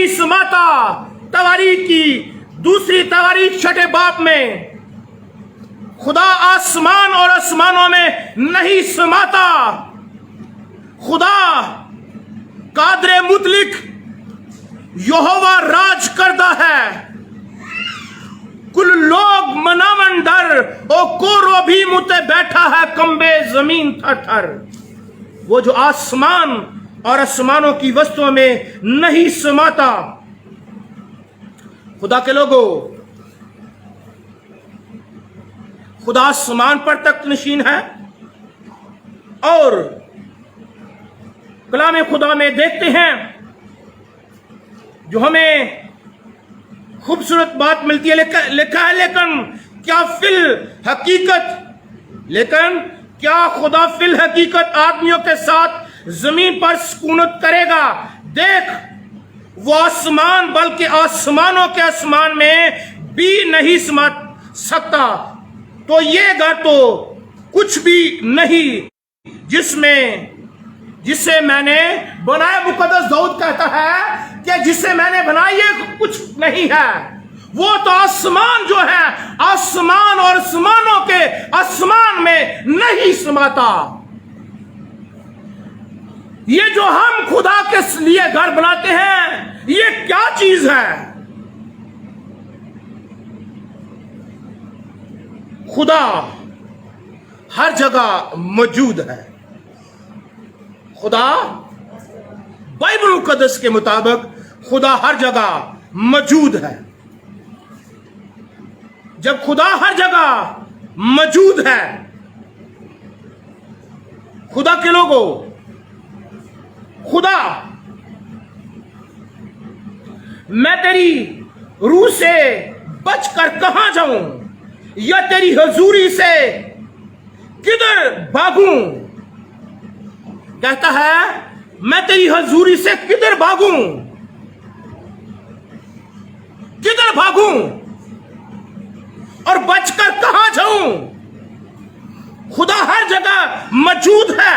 نہیں سماتا. تواریخ کی دوسری تواریخ چھٹے باب میں خدا آسمان اور آسمانوں میں نہیں سماتا. خدا قادر مطلق یہوہ راج کردہ ہے. کل لوگ مناون ڈر او کورو بھی متے بیٹھا ہے کمبے زمین تھر تھر. وہ جو آسمان اور آسمانوں کی وسطوں میں نہیں سماتا. خدا کے لوگوں، خدا آسمان پر تخت نشین ہے، اور کلام خدا میں دیکھتے ہیں جو ہمیں خوبصورت بات ملتی ہے. لکھا ہے لیکن کیا خدا فی الحقیقت آدمیوں کے ساتھ زمین پر سکونت کرے گا؟ دیکھ، وہ آسمان بلکہ آسمانوں کے آسمان میں بھی نہیں سما سکتا، تو یہ گھر تو کچھ بھی نہیں جسے میں نے بنایا. مقدس داؤد کہتا ہے کہ جسے میں نے بنایا یہ کچھ نہیں ہے. وہ تو آسمان جو ہے، آسمان اور آسمانوں کے آسمان میں نہیں سماتا. یہ جو ہم خدا کے لیے گھر بناتے ہیں، یہ کیا چیز ہے؟ خدا ہر جگہ موجود ہے. خدا بائبل مقدس کے مطابق خدا ہر جگہ موجود ہے. جب خدا ہر جگہ موجود ہے، خدا کے لوگوں، خدا میں تیری روح سے بچ کر کہاں جاؤں، یا تیری حضوری سے کدھر بھاگوں؟ کہتا ہے میں تیری حضوری سے کدھر بھاگوں، کدھر بھاگوں اور بچ کر کہاں جاؤں؟ خدا ہر جگہ موجود ہے.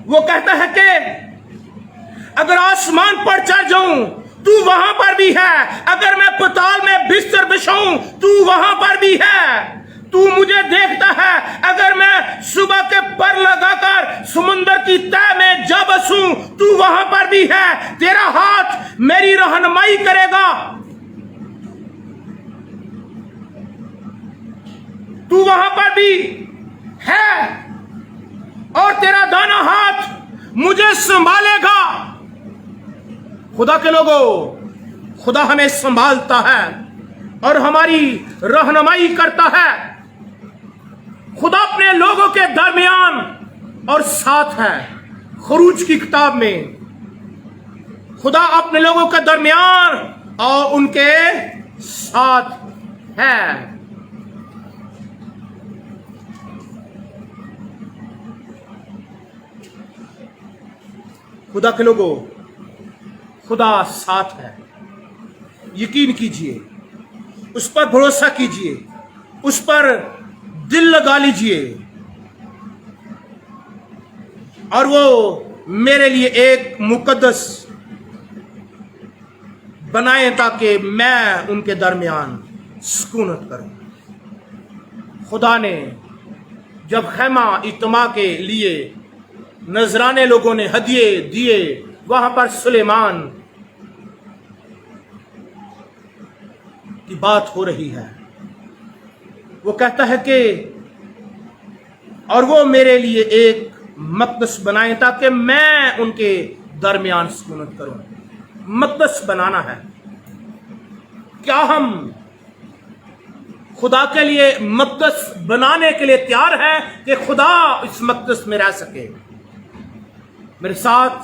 وہ کہتا ہے کہ اگر آسمان پر چڑھ جاؤں تو وہاں پر بھی ہے، اگر میں پتال میں بستر بچھاؤں تو وہاں پر بھی ہے. تو مجھے دیکھتا ہے، اگر میں صبح کے پر لگا کر سمندر کی تہ میں جا بسوں تو وہاں پر بھی ہے. تیرا ہاتھ میری رہنمائی کرے گا، تو وہاں پر بھی ہے، اور تیرا دانا ہاتھ مجھے سنبھالے گا. خدا کے لوگوں، خدا ہمیں سنبھالتا ہے اور ہماری رہنمائی کرتا ہے. خدا اپنے لوگوں کے درمیان اور ساتھ ہے. خروج کی کتاب میں خدا اپنے لوگوں کے درمیان اور ان کے ساتھ ہے. خدا کے لوگوں، خدا ساتھ ہے. یقین کیجئے، اس پر بھروسہ کیجئے، اس پر دل لگا لیجئے، اور وہ میرے لیے ایک مقدس بنائے تاکہ میں ان کے درمیان سکونت کروں. خدا نے جب خیمہ اجتماع کے لیے نذرانے لوگوں نے ہدیے دیے، وہاں پر سلیمان کی بات ہو رہی ہے. وہ کہتا ہے کہ اور وہ میرے لیے ایک مقدس بنائیں تاکہ میں ان کے درمیان سکونت کروں. مقدس بنانا ہے. کیا ہم خدا کے لیے مقدس بنانے کے لیے تیار ہیں کہ خدا اس مقدس میں رہ سکے؟ میرے ساتھ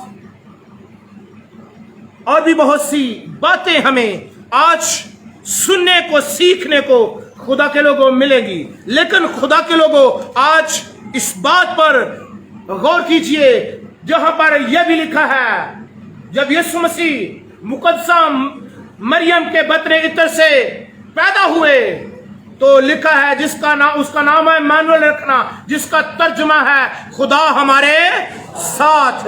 اور بھی بہت سی باتیں ہمیں آج سننے کو، سیکھنے کو خدا کے لوگوں ملے گی، لیکن خدا کے لوگوں آج اس بات پر غور کیجئے جہاں پر یہ بھی لکھا ہے جب یسوع مسیح مقدسہ مریم کے بطن عطر سے پیدا ہوئے تو لکھا ہے اس کا نام ہے ایمانویل رکھنا، جس کا ترجمہ ہے خدا ہمارے ساتھ.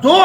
2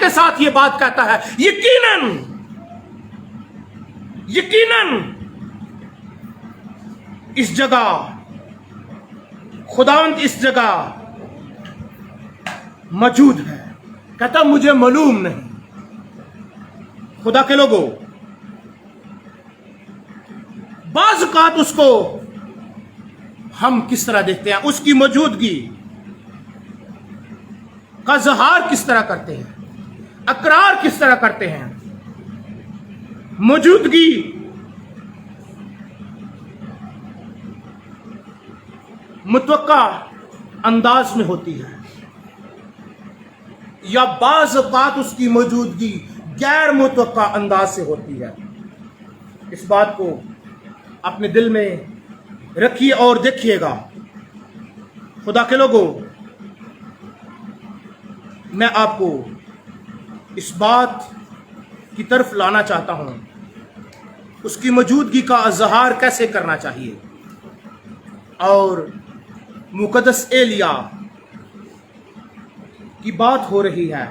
کے ساتھ یہ بات کہتا ہے، یقیناً اس جگہ خداوند اس جگہ موجود ہے. کہتا مجھے معلوم نہیں. خدا کے لوگوں، بعض اوقات اس کو ہم کس طرح دیکھتے ہیں، اس کی موجودگی کا اظہار کس طرح کرتے ہیں، اقرار کس طرح کرتے ہیں. موجودگی متوقع انداز میں ہوتی ہے، یا بعض اوقات اس کی موجودگی غیر متوقع انداز سے ہوتی ہے. اس بات کو اپنے دل میں رکھیے اور دیکھیے گا. خدا کے لوگوں، میں آپ کو اس بات کی طرف لانا چاہتا ہوں، اس کی موجودگی کا اظہار کیسے کرنا چاہیے. اور مقدس ایلیا کی بات ہو رہی ہے.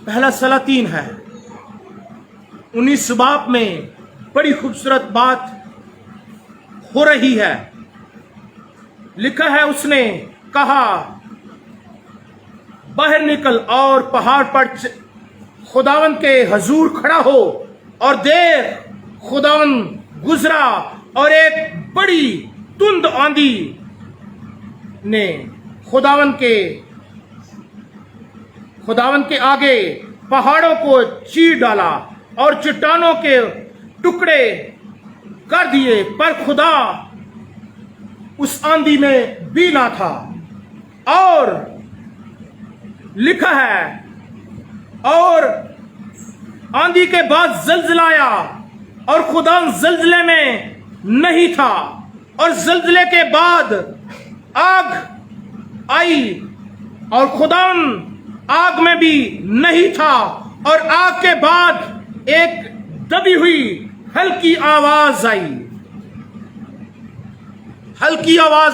پہلا سلاطین ہے 19 باب میں بڑی خوبصورت بات ہو رہی ہے. لکھا ہے، اس نے کہا باہر نکل اور پہاڑ پر خداوند کے حضور کھڑا ہو. اور دیکھ خداوند گزرا اور ایک بڑی تند آندھی نے خداوند کے آگے پہاڑوں کو چیر ڈالا اور چٹانوں کے ٹکڑے کر دیے، پر خدا اس آندھی میں بھی نہ تھا. اور لکھا ہے، اور آندھی کے بعد زلزلہ آیا اور خدا زلزلے میں نہیں تھا. اور زلزلے کے بعد آگ آئی اور خدا آگ میں بھی نہیں تھا. اور آگ کے بعد ایک دبی ہوئی ہلکی آواز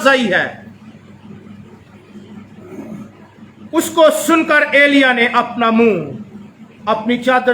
آئی ہے. اس کو سن کر ایلیا نے اپنا منہ اپنی چادر